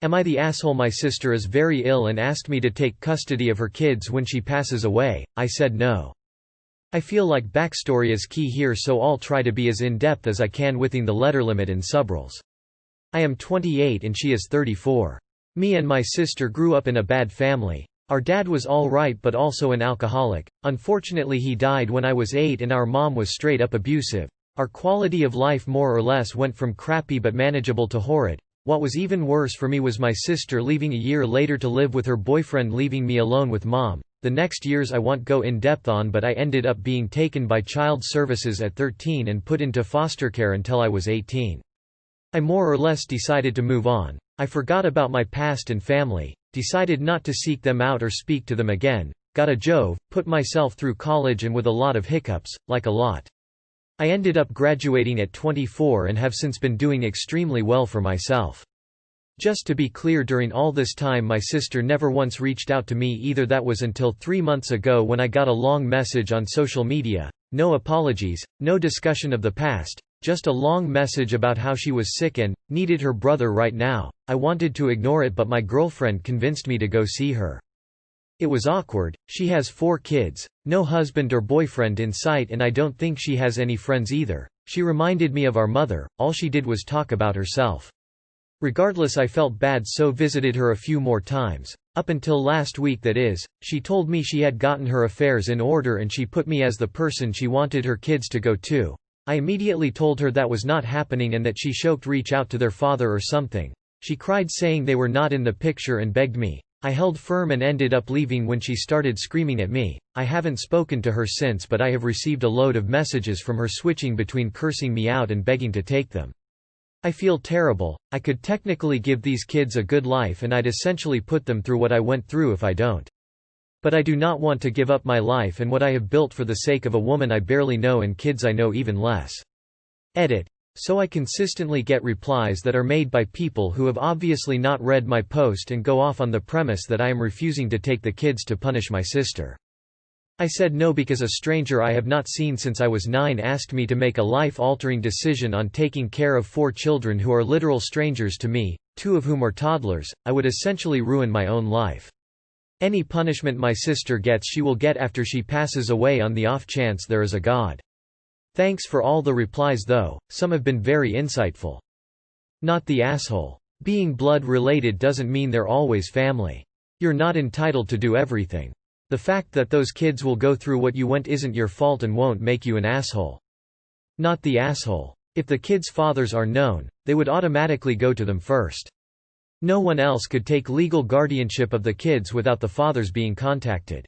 Am I the asshole? My sister is very ill and asked me to take custody of her kids when she passes away. I said no. I feel like backstory is key here, so I'll try to be as in-depth as I can within the letter limit in subrules. I am 28 and she is 34. Me and my sister grew up in a bad family. Our dad was alright but also an alcoholic. Unfortunately he died when I was 8 and our mom was straight up abusive. Our quality of life more or less went from crappy but manageable to horrid. What was even worse for me was my sister leaving a year later to live with her boyfriend, leaving me alone with mom. The next years I won't go in depth on, but I ended up being taken by child services at 13 and put into foster care until I was 18. I more or less decided to move on. I forgot about my past and family, decided not to seek them out or speak to them again, got a job, put myself through college, and with a lot of hiccups, like a lot. I ended up graduating at 24 and have since been doing extremely well for myself. Just to be clear, during all this time my sister never once reached out to me either. That was until 3 months ago when I got a long message on social media. No apologies, no discussion of the past, just a long message about how she was sick and needed her brother right now. I wanted to ignore it, but my girlfriend convinced me to go see her. It was awkward. She has 4 kids, no husband or boyfriend in sight, and I don't think she has any friends either. She reminded me of our mother. All she did was talk about herself. Regardless, I felt bad, so visited her a few more times. Up until last week, that is. She told me she had gotten her affairs in order and she put me as the person she wanted her kids to go to. I immediately told her that was not happening and that she should reach out to their father or something. She cried, saying they were not in the picture, and begged me. I held firm and ended up leaving when she started screaming at me. I haven't spoken to her since, but I have received a load of messages from her switching between cursing me out and begging to take them. I feel terrible. I could technically give these kids a good life and I'd essentially put them through what I went through if I don't. But I do not want to give up my life and what I have built for the sake of a woman I barely know and kids I know even less. Edit. So I consistently get replies that are made by people who have obviously not read my post and go off on the premise that I am refusing to take the kids to punish my sister. I said no because a stranger I have not seen since I was 9 asked me to make a life-altering decision on taking care of 4 children who are literal strangers to me, 2 of whom are toddlers. I would essentially ruin my own life. Any punishment my sister gets, she will get after she passes away, on the off chance there is a God. Thanks for all the replies though, some have been very insightful. Not the asshole. Being blood related doesn't mean they're always family. You're not entitled to do everything. The fact that those kids will go through what you went isn't your fault and won't make you an asshole. Not the asshole. If the kids' fathers are known, they would automatically go to them first. No one else could take legal guardianship of the kids without the fathers being contacted.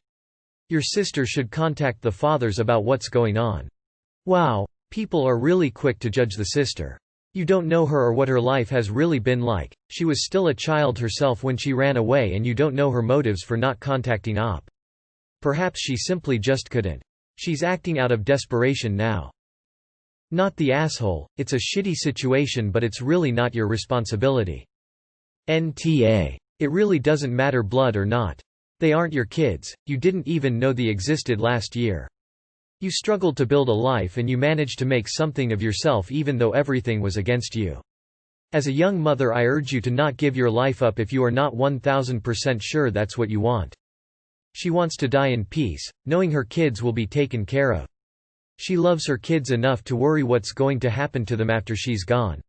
Your sister should contact the fathers about what's going on. Wow, people are really quick to judge the sister. You don't know her or what her life has really been like. She was still a child herself when she ran away, and you don't know her motives for not contacting OP. Perhaps she simply just couldn't. She's acting out of desperation now. Not the asshole. It's a shitty situation, but it's really not your responsibility. NTA. It really doesn't matter, blood or not. They aren't your kids. You didn't even know they existed last year. You struggled to build a life and you managed to make something of yourself even though everything was against you. As a young mother, I urge you to not give your life up if you are not 1000% sure that's what you want. She wants to die in peace, knowing her kids will be taken care of. She loves her kids enough to worry what's going to happen to them after she's gone.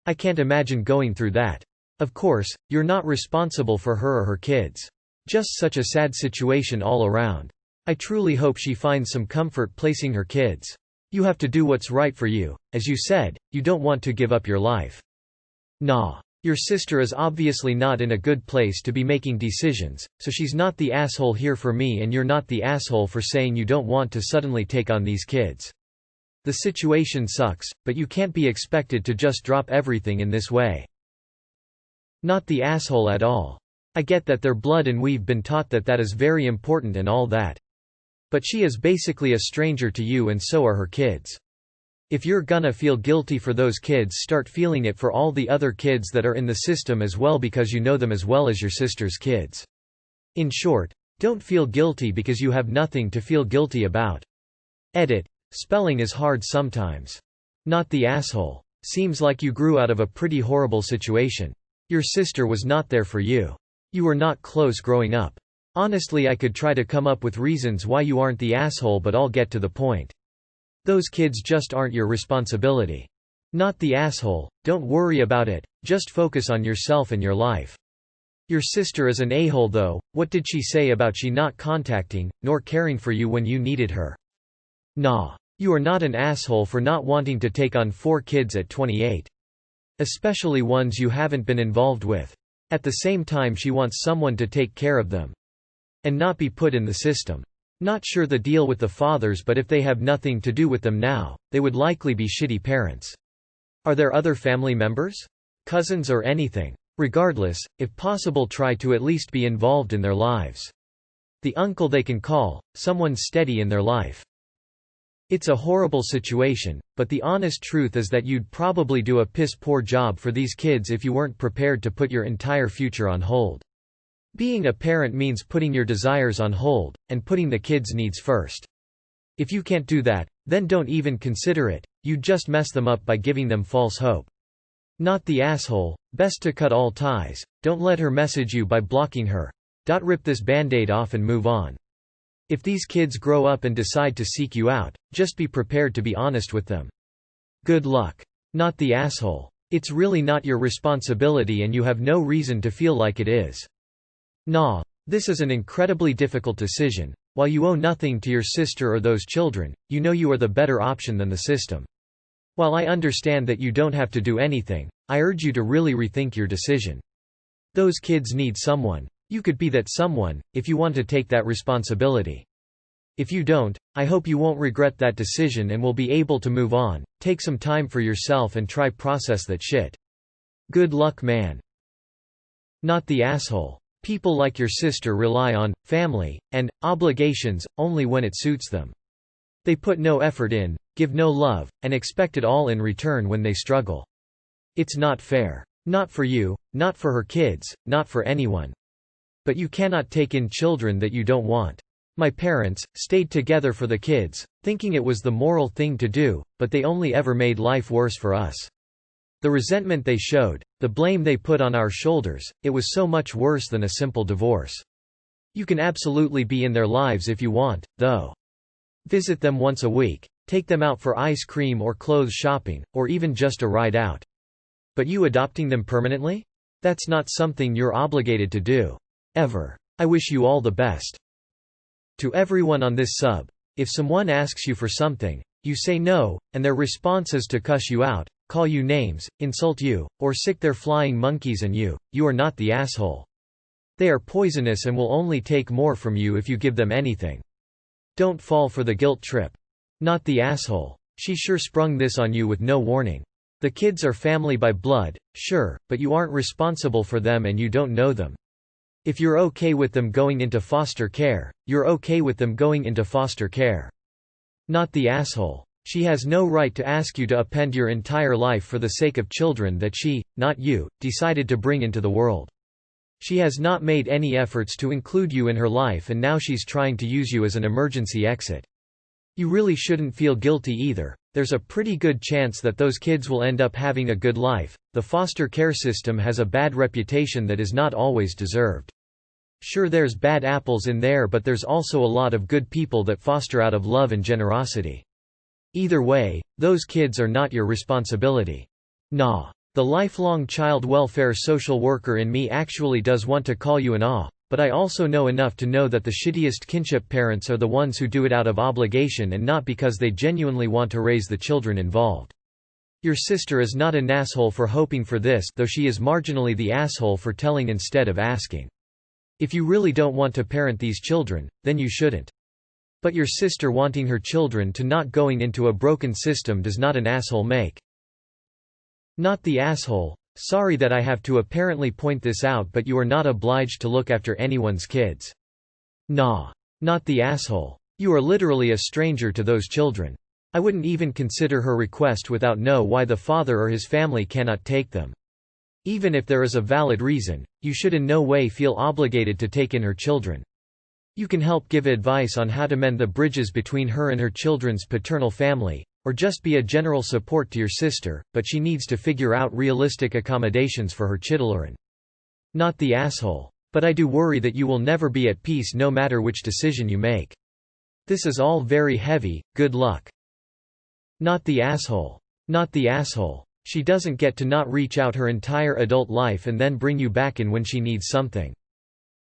I can't imagine going through that. Of course, you're not responsible for her or her kids. Just such a sad situation all around. I truly hope she finds some comfort placing her kids. You have to do what's right for you. As you said, you don't want to give up your life. Nah. Your sister is obviously not in a good place to be making decisions, so she's not the asshole here for me, and you're not the asshole for saying you don't want to suddenly take on these kids. The situation sucks, but you can't be expected to just drop everything in this way. Not the asshole at all. I get that they're blood and we've been taught that that is very important and all that. But she is basically a stranger to you and so are her kids. If you're gonna feel guilty for those kids, start feeling it for all the other kids that are in the system as well, because you know them as well as your sister's kids. In short, don't feel guilty because you have nothing to feel guilty about. Edit. Spelling is hard sometimes. Not the asshole. Seems like you grew out of a pretty horrible situation. Your sister was not there for you. You were not close growing up. Honestly, I could try to come up with reasons why you aren't the asshole, but I'll get to the point. Those kids just aren't your responsibility. Not the asshole, don't worry about it, just focus on yourself and your life. Your sister is an a-hole though. What did she say about she not contacting, nor caring for you when you needed her? Nah. You are not an asshole for not wanting to take on 4 kids at 28. Especially ones you haven't been involved with. At the same time, she wants someone to take care of them. And not be put in the system. Not sure the deal with the fathers, but if they have nothing to do with them now, they would likely be shitty parents. Are there other family members? Cousins or anything? Regardless, if possible, try to at least be involved in their lives. The uncle they can call, someone steady in their life. It's a horrible situation, but the honest truth is that you'd probably do a piss-poor job for these kids if you weren't prepared to put your entire future on hold. Being a parent means putting your desires on hold, and putting the kids' needs first. If you can't do that, then don't even consider it, you'd just mess them up by giving them false hope. Not the asshole, best to cut all ties, don't let her message you by blocking her. Rip this band-aid off and move on. If these kids grow up and decide to seek you out, just be prepared to be honest with them. Good luck. Not the asshole. It's really not your responsibility and you have no reason to feel like it is. Nah. This is an incredibly difficult decision. While you owe nothing to your sister or those children, you know you are the better option than the system. While I understand that you don't have to do anything, I urge you to really rethink your decision. Those kids need someone. You could be that someone, if you want to take that responsibility. If you don't, I hope you won't regret that decision and will be able to move on, take some time for yourself and try process that shit. Good luck, man. Not the asshole. People like your sister rely on family and obligations only when it suits them. They put no effort in, give no love, and expect it all in return when they struggle. It's not fair. Not for you, not for her kids, not for anyone. But you cannot take in children that you don't want. My parents stayed together for the kids, thinking it was the moral thing to do, but they only ever made life worse for us. The resentment they showed, the blame they put on our shoulders, it was so much worse than a simple divorce. You can absolutely be in their lives if you want, though. Visit them once a week, take them out for ice cream or clothes shopping, or even just a ride out. But you adopting them permanently? That's not something you're obligated to do. Ever. I wish you all the best. To everyone on this sub, if someone asks you for something, you say no, and their response is to cuss you out, call you names, insult you, or sick their flying monkeys and you are not the asshole. They are poisonous and will only take more from you if you give them anything. Don't fall for the guilt trip. Not the asshole. She sure sprung this on you with no warning. The kids are family by blood, sure, but you aren't responsible for them and you don't know them. If you're okay with them going into foster care, you're okay with them going into foster care. Not the asshole. She has no right to ask you to upend your entire life for the sake of children that she, not you, decided to bring into the world. She has not made any efforts to include you in her life and now she's trying to use you as an emergency exit. You really shouldn't feel guilty either. There's a pretty good chance that those kids will end up having a good life. The foster care system has a bad reputation that is not always deserved. Sure, there's bad apples in there, but there's also a lot of good people that foster out of love and generosity. Either way, those kids are not your responsibility. Nah. The lifelong child welfare social worker in me actually does want to call you an aw, but I also know enough to know that the shittiest kinship parents are the ones who do it out of obligation and not because they genuinely want to raise the children involved. Your sister is not an asshole for hoping for this, though she is marginally the asshole for telling instead of asking. If you really don't want to parent these children, then you shouldn't. But your sister wanting her children to not going into a broken system does not an asshole make. Not the asshole. Sorry that I have to apparently point this out, but you are not obliged to look after anyone's kids. Nah. Not the asshole. You are literally a stranger to those children. I wouldn't even consider her request without know why the father or his family cannot take them. Even if there is a valid reason, you should in no way feel obligated to take in her children. You can help give advice on how to mend the bridges between her and her children's paternal family, Or just be a general support to your sister, but she needs to figure out realistic accommodations for her children. Not the asshole. But I do worry that you will never be at peace no matter which decision you make. This is all very heavy, good luck. Not the asshole. Not the asshole. She doesn't get to not reach out her entire adult life and then bring you back in when she needs something.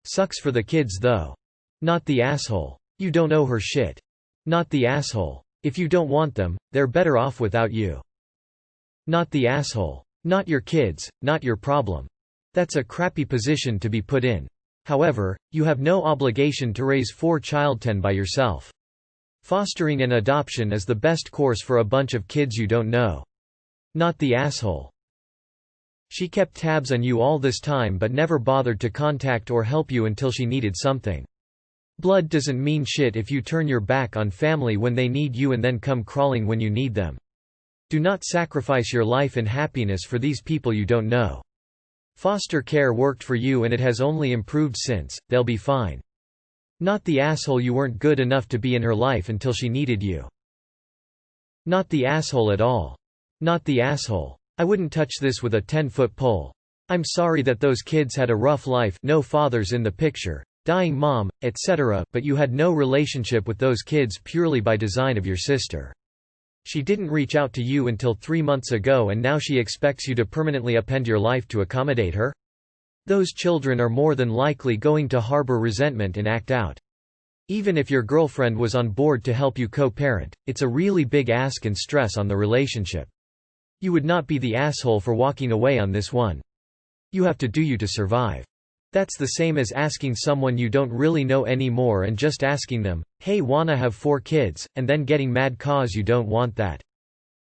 Sucks for the kids though. Not the asshole. You don't owe her shit. Not the asshole. If you don't want them, they're better off without you. Not the asshole. Not your kids, not your problem. That's a crappy position to be put in. However, you have no obligation to raise 4 children by yourself. Fostering and adoption is the best course for a bunch of kids you don't know. Not the asshole. She kept tabs on you all this time but never bothered to contact or help you until she needed something. Blood doesn't mean shit if you turn your back on family when they need you and then come crawling when you need them. Do not sacrifice your life and happiness for these people you don't know. Foster care worked for you and it has only improved since, they'll be fine. Not the asshole, you weren't good enough to be in her life until she needed you. Not the asshole at all. Not the asshole. I wouldn't touch this with a 10-foot pole. I'm sorry that those kids had a rough life, no fathers in the picture, dying mom, etc., but you had no relationship with those kids purely by design of your sister. She didn't reach out to you until 3 months ago and now she expects you to permanently upend your life to accommodate her? Those children are more than likely going to harbor resentment and act out. Even if your girlfriend was on board to help you co-parent, it's a really big ask and stress on the relationship. You would not be the asshole for walking away on this one. You have to do you to survive. That's the same as asking someone you don't really know anymore and just asking them, hey, wanna have 4 kids, and then getting mad cause you don't want that.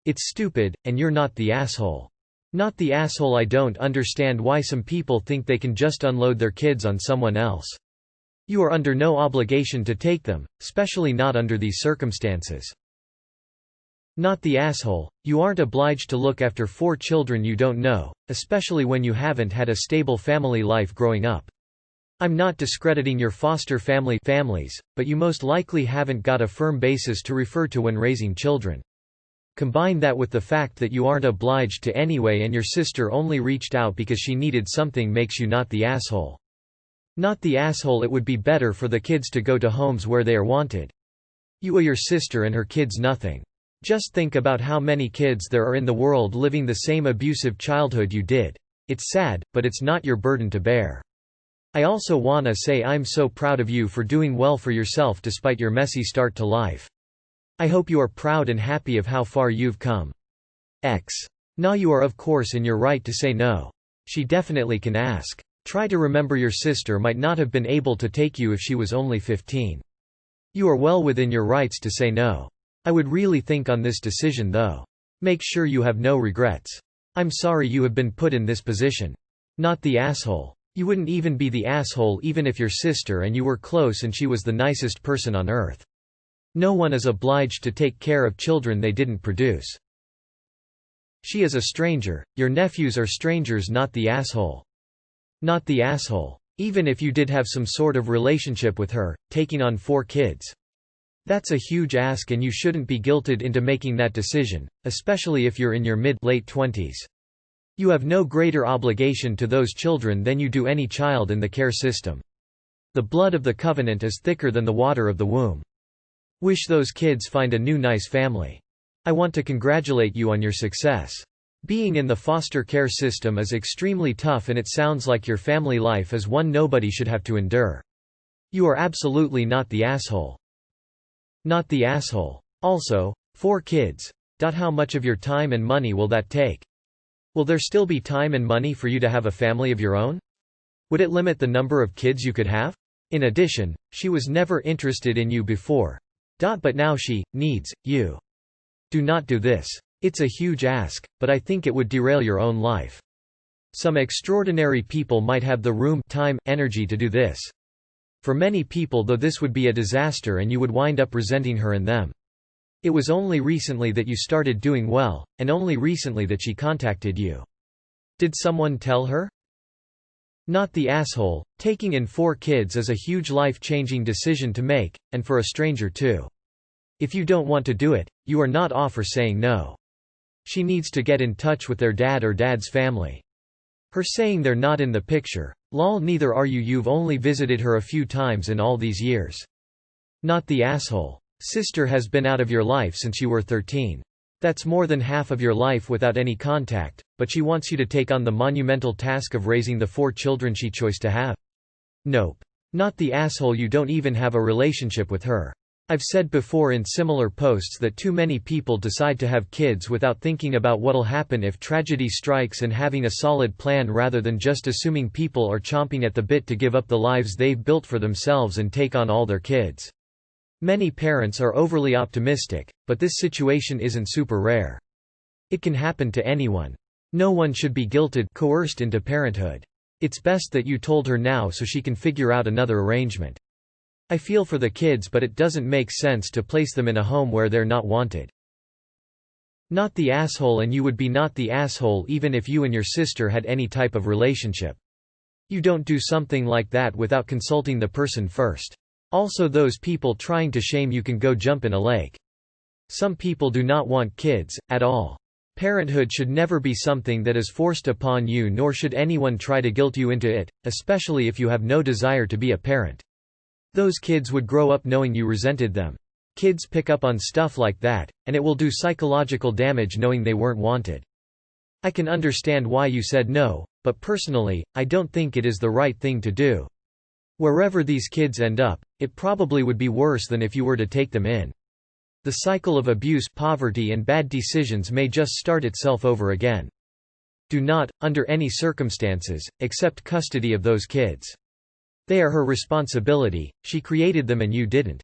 It's stupid, and you're not the asshole. Not the asshole. I don't understand why some people think they can just unload their kids on someone else. You are under no obligation to take them, especially not under these circumstances. Not the asshole. You aren't obliged to look after 4 children you don't know, especially when you haven't had a stable family life growing up. I'm not discrediting your foster families, but you most likely haven't got a firm basis to refer to when raising children. Combine that with the fact that you aren't obliged to anyway and your sister only reached out because she needed something makes you not the asshole. Not the asshole. It would be better for the kids to go to homes where they are wanted. You owe your sister and her kids nothing. Just think about how many kids there are in the world living the same abusive childhood you did. It's sad, but it's not your burden to bear. I also wanna say I'm so proud of you for doing well for yourself despite your messy start to life. I hope you are proud and happy of how far you've come. Now you are of course in your right to say no. She definitely can ask. Try to remember your sister might not have been able to take you if she was only 15. You are well within your rights to say no. I would really think on this decision though. Make sure you have no regrets. I'm sorry you have been put in this position. Not the asshole. You wouldn't even be the asshole even if your sister and you were close and she was the nicest person on earth. No one is obliged to take care of children they didn't produce. She is a stranger. Your nephews are strangers. Not the asshole. Not the asshole. Even if you did have some sort of relationship with her, taking on 4 kids. That's a huge ask and you shouldn't be guilted into making that decision, especially if you're in your mid-late 20s. You have no greater obligation to those children than you do any child in the care system. The blood of the covenant is thicker than the water of the womb. Wish those kids find a new nice family. I want to congratulate you on your success. Being in the foster care system is extremely tough and it sounds like your family life is one nobody should have to endure. You are absolutely not the asshole. Not the asshole. Also, 4 kids. How much of your time and money will that take? Will there still be time and money for you to have a family of your own? Would it limit the number of kids you could have? In addition, she was never interested in you before. But now she needs you. Do not do this. It's a huge ask, but I think it would derail your own life. Some extraordinary people might have the room, time, energy to do this. For many people though this would be a disaster and you would wind up resenting her and them. It was only recently that you started doing well, and only recently that she contacted you. Did someone tell her? Not the asshole. Taking in 4 kids is a huge life-changing decision to make, and for a stranger too. If you don't want to do it, you are not off for saying no. She needs to get in touch with their dad or dad's family. Her saying they're not in the picture. Lol, neither are you. You've only visited her a few times in all these years. Not the asshole. Sister has been out of your life since you were 13. That's more than half of your life without any contact, but she wants you to take on the monumental task of raising the 4 children she chose to have. Nope. Not the asshole. You don't even have a relationship with her. I've said before in similar posts that too many people decide to have kids without thinking about what'll happen if tragedy strikes and having a solid plan rather than just assuming people are chomping at the bit to give up the lives they've built for themselves and take on all their kids. Many parents are overly optimistic, but this situation isn't super rare. It can happen to anyone. No one should be guilted, coerced into parenthood. It's best that you told her now so she can figure out another arrangement. I feel for the kids, but it doesn't make sense to place them in a home where they're not wanted. Not the asshole. And you would be not the asshole even if you and your sister had any type of relationship. You don't do something like that without consulting the person first. Also, those people trying to shame you can go jump in a lake. Some people do not want kids, at all. Parenthood should never be something that is forced upon you, nor should anyone try to guilt you into it, especially if you have no desire to be a parent. Those kids would grow up knowing you resented them. Kids pick up on stuff like that, and it will do psychological damage knowing they weren't wanted. I can understand why you said no, but personally, I don't think it is the right thing to do. Wherever these kids end up, it probably would be worse than if you were to take them in. The cycle of abuse, poverty, and bad decisions may just start itself over again. Do not, under any circumstances, accept custody of those kids. They are her responsibility. She created them and you didn't.